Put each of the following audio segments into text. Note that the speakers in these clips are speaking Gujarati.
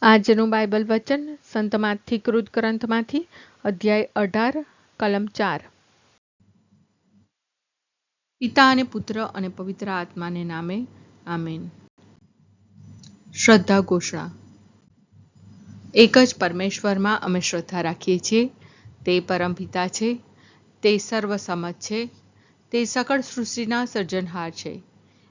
આજનું બાઇબલ વચન સંત માથી કૃત ગ્રંથમાંથી અધ્યાય 18 કલમ 4. પિતા અને પુત્ર અને પવિત્ર આત્માને નામે આમેન. શ્રદ્ધા ઘોષણા. એક જ પરમેશ્વરમાં અમે શ્રદ્ધા રાખીએ છીએ. તે પરમપિતા છે, તે સર્વસમત છે, તે સકળ સૃષ્ટિના સર્જનહાર છે.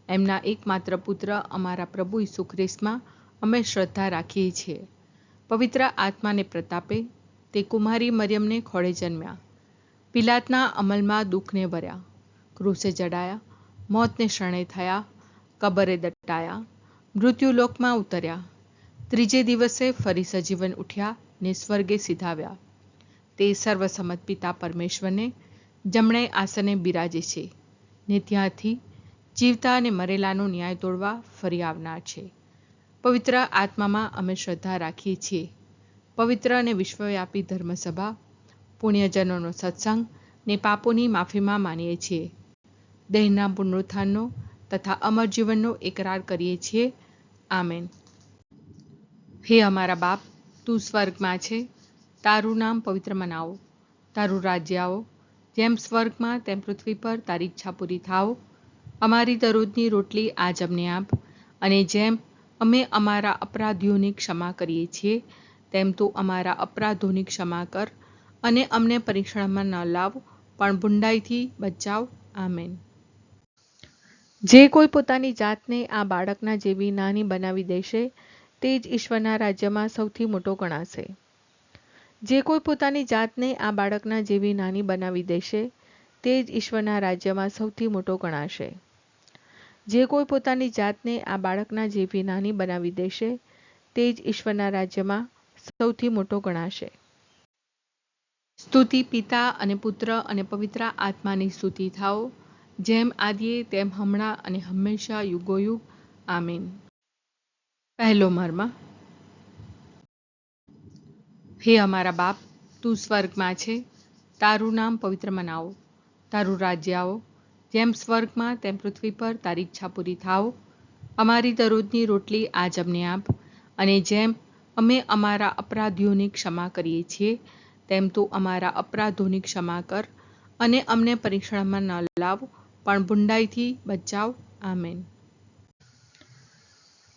એમના એકમાત્ર પુત્ર અમારા પ્રભુ ઈસુ ખ્રિસ્તમાં અમે શ્રદ્ધા રાખીએ છીએ. પવિત્ર આત્માને પ્રતાપે તે કુમારી મરિયમને ખોળે જન્મ્યા. પિલાતના અમલમાં દુઃખને વર્યા, ક્રૂસે જડાયા, મોતને શરણે થયા, કબરે દટાયા, મૃત્યુલોકમાં ઉતર્યા, ત્રીજે દિવસે ફરી સજીવન ઉઠ્યા ને સ્વર્ગે સિધાવ્યા. તે સર્વસમત પિતા પરમેશ્વરને જમણે આસને બિરાજે છે ને ત્યાંથી જીવતા અને મરેલાનો ન્યાય તોડવા ફરી આવનાર છે. પવિત્ર આત્મામાં અમે શ્રદ્ધા રાખીએ છીએ. પવિત્ર અને વિશ્વવ્યાપી ધર્મસભા, પુણ્યજનોનો સત્સંગ ને પાપોની માફીમાં માનીએ છીએ. દેહના પુનરુત્થાનનો તથા અમર જીવનનો એકરાર કરીએ છીએ. આમેન. હે અમારા બાપ, તું સ્વર્ગમાં છે, તારું નામ પવિત્ર મનાવો, તારું રાજ્ય આવો, જેમ સ્વર્ગમાં તેમ પૃથ્વી પર તારી ઈચ્છા પૂરી થાવ. અમારી દરરોજની રોટલી આજ અમને આપ, અને જેમ અમે અમારા અપરાધીઓની ક્ષમા કરીએ છીએ તેમ તું અમારા અપરાધોની ક્ષમા કર, અને અમને પરીક્ષણમાં ન લાવ, પણ બુંડાઈથી બચાવ. આમેન. જે કોઈ પોતાની જાતને આ બાળકના જેવી નાની બનાવી દેશે તે જ ઈશ્વરના રાજ્યમાં સૌથી મોટો ગણાશે. જે કોઈ પોતાની જાતને આ બાળકના જેવી નાની બનાવી દેશે તે જ ઈશ્વરના રાજ્યમાં સૌથી મોટો ગણાશે. જે કોઈ પોતાની જાતને આ બાળકના જેવી નાની બનાવી દેશે તે જ ઈશ્વરના રાજ્યમાં સૌથી મોટો ગણાશે. સ્તુતિ પિતા અને પુત્ર અને પવિત્ર આત્માની સ્તુતિ થાઓ, જેમ આદિએ તેમ હમણાં અને હંમેશા યુગોયુગ. આમીન. પહેલો મર્મ. હે અમારા બાપ, તું સ્વર્ગમાં છે, તારું નામ પવિત્ર મનાવો, તારું રાજ્ય આવો, જેમ સ્વર્ગમાં તેમ પૃથ્વી પર તારી ઈચ્છા પૂરી થાવ. અમારી દરરોજની રોટલી આજ અમને આપ, અને જેમ અમે અમારા અપરાધીઓની ક્ષમા કરીએ છીએ તેમ તું અમારા અપરાધોની ક્ષમા કર, અને અમને પરીક્ષણમાં ન લાવ, પણ બુંડાઈથી બચાવ. આમેન.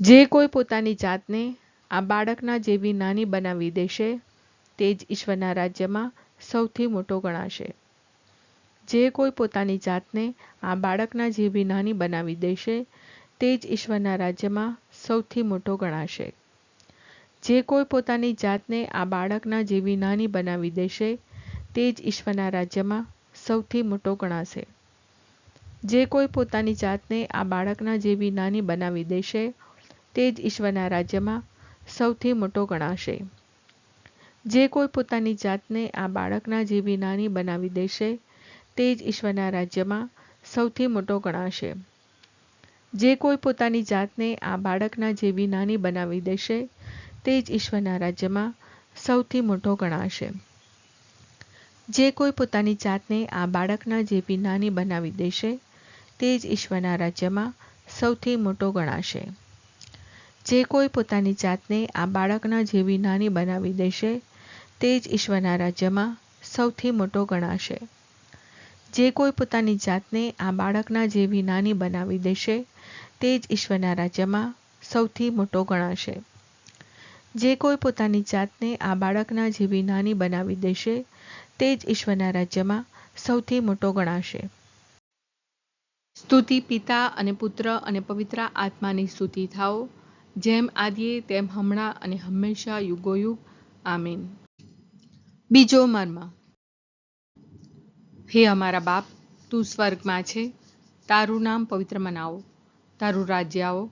જે કોઈ પોતાની જાતને આ બાળકના જેવી નાની બનાવી દેશે તે જ ઈશ્વરના રાજ્યમાં સૌથી મોટો ગણાશે. જે કોઈ પોતાની જાતને આ બાળકના જેવી નાની બનાવી દેશે તે જ ઈશ્વરના રાજ્યમાં સૌથી મોટો ગણાશે. જે કોઈ પોતાની જાતને આ બાળકના જેવી નાની બનાવી દેશે તે જ ઈશ્વરના રાજ્યમાં સૌથી મોટો ગણાશે. જે કોઈ પોતાની જાતને આ બાળકના જેવી નાની બનાવી દેશે તે જ ઈશ્વરના રાજ્યમાં સૌથી મોટો ગણાશે. જે કોઈ પોતાની જાતને આ બાળકના જેવી નાની બનાવી દેશે તે જ ઈશ્વરના રાજ્યમાં સૌથી મોટો ગણાશે. જે કોઈ પોતાની જાતને આ બાળકના જેવી નાની બનાવી દેશે તે જ ઈશ્વરના રાજ્યમાં સૌથી મોટો ગણાશે. જે કોઈ પોતાની જાતને આ બાળકના જેવી નાની બનાવી દેશે તે જ ઈશ્વરના રાજ્યમાં સૌથી મોટો ગણાશે. જે કોઈ પોતાની જાતને આ બાળકના જેવી નાની બનાવી દેશે તે જ ઈશ્વરના રાજ્યમાં સૌથી મોટો ગણાશે. જે કોઈ પોતાની જાતને આ બાળકના જેવી નાની બનાવી દેશે તે જ ઈશ્વરના રાજ્યમાં સૌથી મોટો ગણાશે. જે કોઈ પોતાની જાતને આ બાળકના જેવી નાની બનાવી દેશે તે જ ઈશ્વરના રાજ્યમાં સૌથી મોટો ગણાશે. સ્તુતિ પિતા અને પુત્ર અને પવિત્ર આત્માની સ્તુતિ થાઓ, જેમ આદિએ તેમ હમણાં અને હંમેશા યુગોયુગ. આમીન. બીજો મર્મ. હે અમારા બાપ, તું સ્વર્ગમાં છે, તારું નામ પવિત્ર મનાવો, તારું રાજ્ય આવો,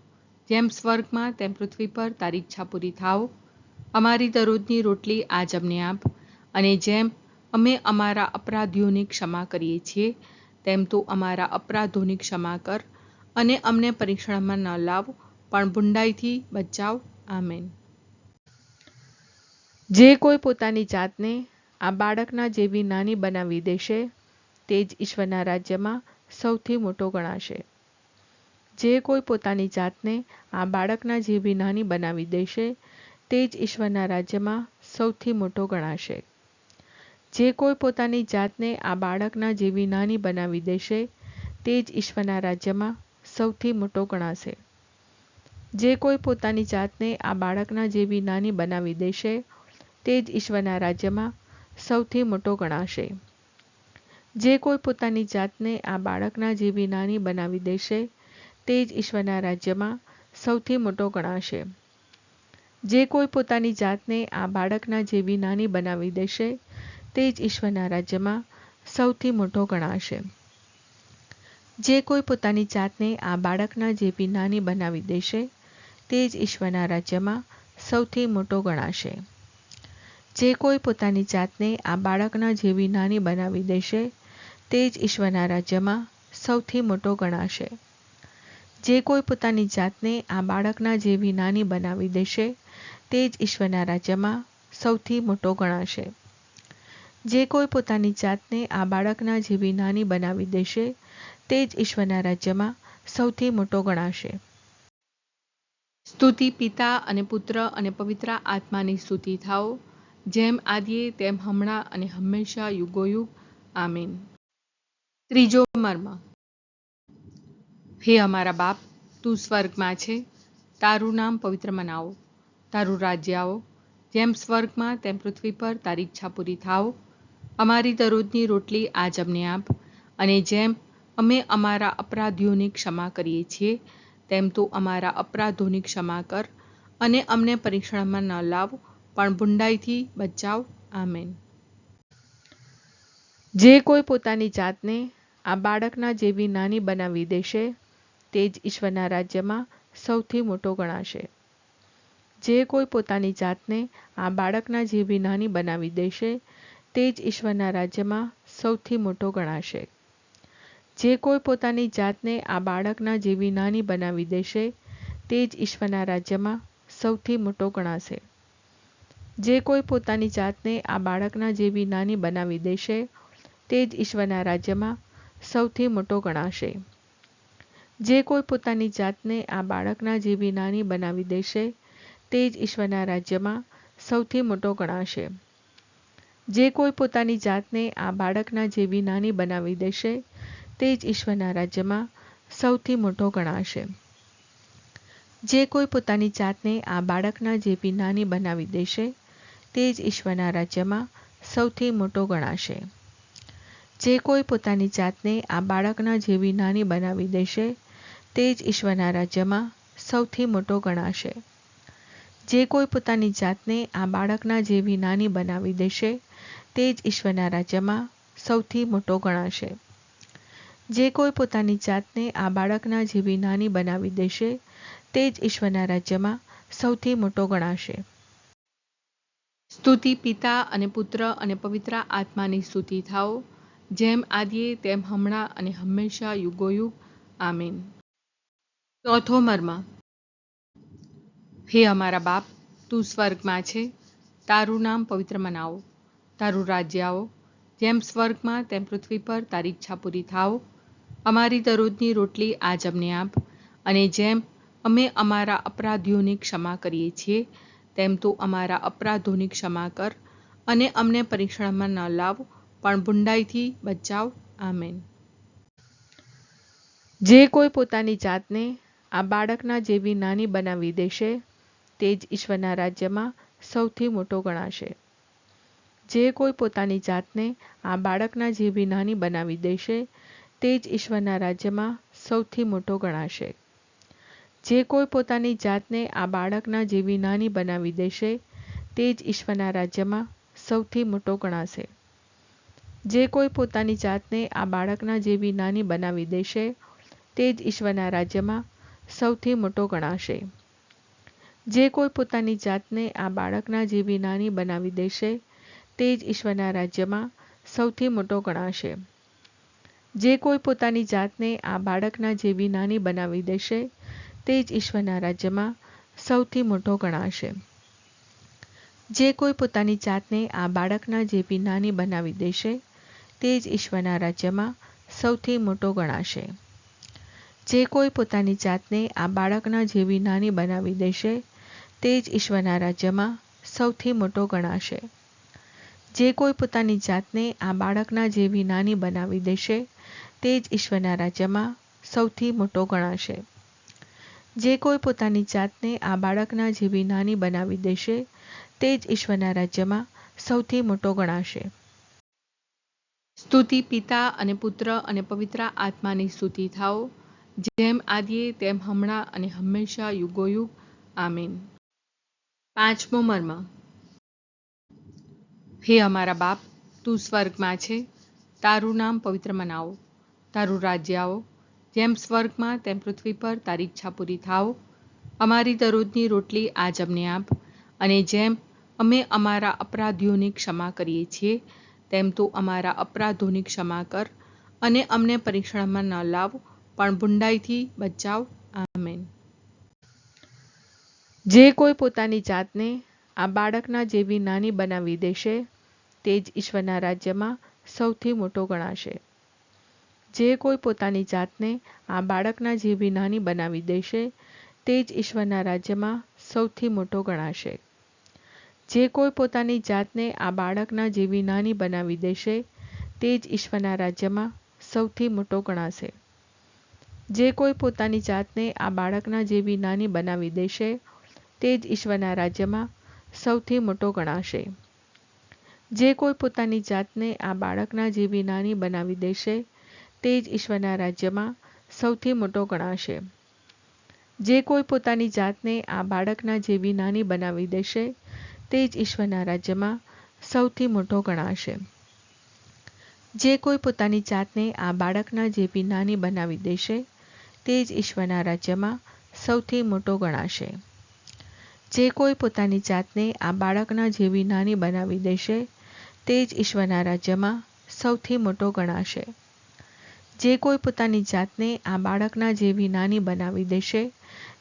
જેમ સ્વર્ગમાં તેમ પૃથ્વી પર તારી ઈચ્છા પૂરી થાવ. અમારી દરરોજની રોટલી આજ અમને આપ, અને જેમ અમે અમારા અપરાધીઓની ક્ષમા કરીએ છીએ તેમ તું અમારા અપરાધોની ક્ષમા કર, અને અમને પરીક્ષણમાં ન લાવ, પણ બુંડાઈથી બચાવ. આમેન. જે કોઈ પોતાની જાતને આ બાળકના જેવી નાની બનાવી દેશે તે જ ઈશ્વરના રાજ્યમાં સૌથી મોટો ગણાશે. જે કોઈ પોતાની જાતને આ બાળકના જેવી નાની બનાવી દેશે તે જ ઈશ્વરના રાજ્યમાં સૌથી મોટો ગણાશે. જે કોઈ પોતાની જાતને આ બાળકના જેવી નાની બનાવી દેશે, તે જ ઈશ્વરના રાજ્યમાં સૌથી મોટો ગણાશે. જે કોઈ પોતાની જાતને આ બાળકના જેવી નાની બનાવી દેશે, તે જ ઈશ્વરના રાજ્યમાં સૌથી મોટો ગણાશે. જે કોઈ પોતાની જાતને આ બાળકના જેવી નાની બનાવી દેશે, તે જ ઈશ્વરના રાજ્યમાં સૌથી મોટો ગણાશે. જે કોઈ પોતાની જાતને આ બાળકના જેવી નાની બનાવી દેશે, તે જ ઈશ્વરના રાજ્યમાં સૌથી મોટો ગણાશે. જે કોઈ પોતાની જાતને આ બાળકના જેવી નાની બનાવી દેશે, તે જ ઈશ્વરના રાજ્યમાં સૌથી મોટો ગણાશે. જે કોઈ પોતાની જાતને આ બાળકના જેવી નાની બનાવી દેશે, તે જ ઈશ્વરના રાજ્યમાં સૌથી મોટો ગણાશે. જે કોઈ પોતાની જાતને આ બાળકના જેવી નાની બનાવી દેશે, તે જ ઈશ્વરના રાજ્યમાં સૌથી મોટો ગણાશે. જે કોઈ પોતાની જાતને આ બાળકના જેવી નાની બનાવી દેશે, તે જ ઈશ્વરના રાજ્યમાં સૌથી મોટો ગણાશે. સ્તુતિ પિતા અને પુત્ર અને પવિત્ર આત્માની સ્તુતિ થાઓ, જેમ આદિએ તેમ હમણાં અને હંમેશા યુગોયુગ. આમીન. ત્રીજો મર્મ. હે અમારા બાપ, તું સ્વર્ગમાં છે, તારું નામ પવિત્ર મનાવો, તારું રાજ્ય આવો, જેમ સ્વર્ગમાં તેમ પૃથ્વી પર તારી ઈચ્છા પૂરી થાઓ. અમારી દરરોજની રોટલી આજ અમને આપ, અને જેમ અમે અમારા અપરાધીઓની ક્ષમા કરીએ છીએ, તેમ તું અમારા અપરાધોની ક્ષમા કર, અને અમને પરીક્ષણમાં ન લાવ, પણ બુંડાઈથી બચાવ. આમેન. જે કોઈ પોતાની જાતને આ બાળકના જેવી નાની બનાવી દેશે, તે જ ઈશ્વરના રાજ્યમાં સૌથી મોટો ગણાશે. જે કોઈ પોતાની જાતને આ બાળકના જેવી નાની બનાવી દેશે, તે જ ઈશ્વરના રાજ્યમાં સૌથી મોટો ગણાશે. જે કોઈ પોતાની જાતને આ બાળકના જેવી નાની બનાવી દેશે, તે જ ઈશ્વરના રાજ્યમાં સૌથી મોટો ગણાશે. જે કોઈ પોતાની જાતને આ બાળકના જેવી નાની બનાવી દેશે, તે જ ઈશ્વરના રાજ્યમાં સૌથી મોટો ગણાશે. જે કોઈ પોતાની જાતને આ બાળકના જેવી નાની બનાવી દેશે, તે જ ઈશ્વરના રાજ્યમાં સૌથી મોટો ગણાશે. જે કોઈ પોતાની જાતને આ બાળકના જેવી નાની બનાવી દેશે, તે જ ઈશ્વરના રાજ્યમાં સૌથી મોટો ગણાશે. જે કોઈ પોતાની જાતને આ બાળકના જેવી નાની બનાવી દેશે, તે જ ઈશ્વરના રાજ્યમાં સૌથી મોટો ગણાશે. જે કોઈ પોતાની જાતને આ બાળકના જેવી નાની બનાવી દેશે, તે જ ઈશ્વરના રાજ્યમાં સૌથી મોટો ગણાશે. જે કોઈ પોતાની જાતને આ બાળકના જેવી નાની બનાવી દેશે, તે જ ઈશ્વરના રાજ્યમાં સૌથી મોટો ગણાશે. જે કોઈ પોતાની જાતને આ બાળકના જેવી નાની બનાવી દેશે, તે જ ઈશ્વરના રાજ્યમાં સૌથી મોટો ગણાશે. સ્તુતિ પિતા અને પુત્ર અને પવિત્ર આત્માની સ્તુતિ થાઓ, જેમ આદિએ તેમ હમણાં અને હંમેશા યુગોયુગ. આમીન. ચોથો મર્મ. હે અમારા બાપ, તું સ્વર્ગમાં છે, તારું નામ પવિત્ર મનાવો, તારું રાજ્ય આવો, જેમ સ્વર્ગમાં તેમ પૃથ્વી પર તારી ઈચ્છા પૂરી થાઓ. અમારી દરરોજની રોટલી આજ અમને આપ, અને જેમ અમે અમારા અપરાધીઓની ક્ષમા કરીએ છીએ, તેમ તું અમારા અપરાધોની ક્ષમા કર, અને અમને પરીક્ષણમાં ન લાવ, પણ બુંડાઈથી બચાવ. આમેન. જે કોઈ પોતાની જાતને આ બાળકના જેવી નાની બનાવી દેશે, તે જ ઈશ્વરના રાજ્યમાં સૌથી મોટો ગણાશે. જે કોઈ પોતાની જાતને આ બાળકના જેવી નાની બનાવી દેશે, તે જ ઈશ્વરના રાજ્યમાં સૌથી મોટો ગણાશે. જે કોઈ પોતાની જાતને આ બાળકના જેવી નાની બનાવી દેશે, તે જ ઈશ્વરના રાજ્યમાં સૌથી મોટો ગણાશે. જે કોઈ પોતાની જાતને આ બાળકના જેવી નાની બનાવી દેશે, તે જ ઈશ્વરના રાજ્યમાં સૌથી મોટો ગણાશે. જે કોઈ પોતાની જાતને આ બાળકના જેવી નાની બનાવી દેશે, તે જ ઈશ્વરના રાજ્યમાં સૌથી મોટો ગણાશે. જે કોઈ પોતાની જાતને આ બાળકના જેવી નાની બનાવી દેશે, તે જ ઈશ્વરના રાજ્યમાં સૌથી મોટો ગણાશે. જે કોઈ પોતાની જાતને આ બાળકના જેવી નાની બનાવી દેશે, તે જ ઈશ્વરના રાજ્યમાં સૌથી મોટો ગણાશે. જે કોઈ પોતાની જાતને આ બાળકના જેવી નાની બનાવી દેશે, તે જ ઈશ્વરના રાજ્યમાં સૌથી મોટો ગણાશે. જે કોઈ પોતાની જાતને આ બાળકના જેવી નાની બનાવી દેશે તે જ ઈશ્વરના રાજ્યમાં સૌથી મોટો ગણાશે. જે કોઈ પોતાની જાતને આ બાળકના જેવી નાની બનાવી દેશે તે જ ઈશ્વરના રાજ્યમાં સૌથી મોટો ગણાશે. સ્તુતિ પિતા અને પુત્ર અને પવિત્ર આત્માની સ્તુતિ થાઓ, જેમ આદિએ તેમ હમણાં અને હંમેશા યુગોયુગ. આમીન. પાંચમો મર્મ. હે અમારા બાપ, તું સ્વર્ગમાં છે, તારું નામ પવિત્ર મનાવો, તારું રાજ્ય આવો, જેમ સ્વર્ગમાં તેમ પૃથ્વી પર તારી ઈચ્છા પૂરી થાઓ. અમારી દરરોજની રોટલી આજ અમને આપ, અને જેમ અમે અમારા અપરાધીઓની ક્ષમા કરીએ છીએ તેમ તું અમારા અપરાધોની ક્ષમા કર, અને અમને પરીક્ષણમાં ન લાવ પણ બુંડાઈથી બચાવ. આમેન. જે કોઈ પોતાની જાતને આ બાળકના જેવી નાની બનાવી દેશે તે જ ઈશ્વરના રાજ્યમાં સૌથી મોટો ગણાશે. જે કોઈ પોતાની જાતને આ બાળકના જેવી નાની બનાવી દેશે તે જ ઈશ્વરના રાજ્યમાં સૌથી મોટો ગણાશે. જે કોઈ પોતાની જાતને આ બાળકના જેવી નાની બનાવી દેશે તે જ ઈશ્વરના રાજ્યમાં સૌથી મોટો ગણાશે. જે કોઈ પોતાની જાતને આ બાળકના જેવી નાની બનાવી દેશે તે જ ઈશ્વરના રાજ્યમાં સૌથી મોટો ગણાશે. જે કોઈ પોતાની જાતને આ બાળકના જેવી નાની બનાવી દેશે તે જ ઈશ્વરના રાજ્યમાં સૌથી મોટો ગણાશે. જે કોઈ પોતાની જાતને આ બાળકના જેવી નાની બનાવી દેશે તે જ ઈશ્વરના રાજ્યમાં સૌથી મોટો ગણાશે. જે કોઈ પોતાની જાતને આ બાળકના જેવી નાની બનાવી દેશે તે જ ઈશ્વરના રાજ્યમાં સૌથી મોટો ગણાશે. જે કોઈ પોતાની જાતને આ બાળકના જેવી નાની બનાવી દેશે તે જ ઈશ્વરના રાજ્યમાં સૌથી મોટો ગણાશે. જે કોઈ પોતાની જાતને આ બાળકના જેવી નાની બનાવી દેશે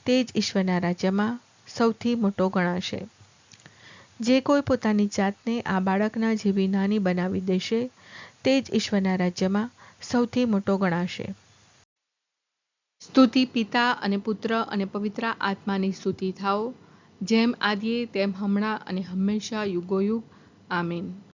તે જ ઈશ્વરના રાજ્યમાં સૌથી મોટો ગણાશે. જે કોઈ પોતાની જાતને આ બાળકના જેવી નાની બનાવી દેશે તે જ ઈશ્વરના રાજ્યમાં સૌથી મોટો ગણાશે. સ્તુતિ પિતા અને પુત્ર અને પવિત્ર આત્માની સ્તુતિ થાઓ, જેમ આદિએ તેમ હમણાં અને હંમેશા યુગોયુગ. આમીન.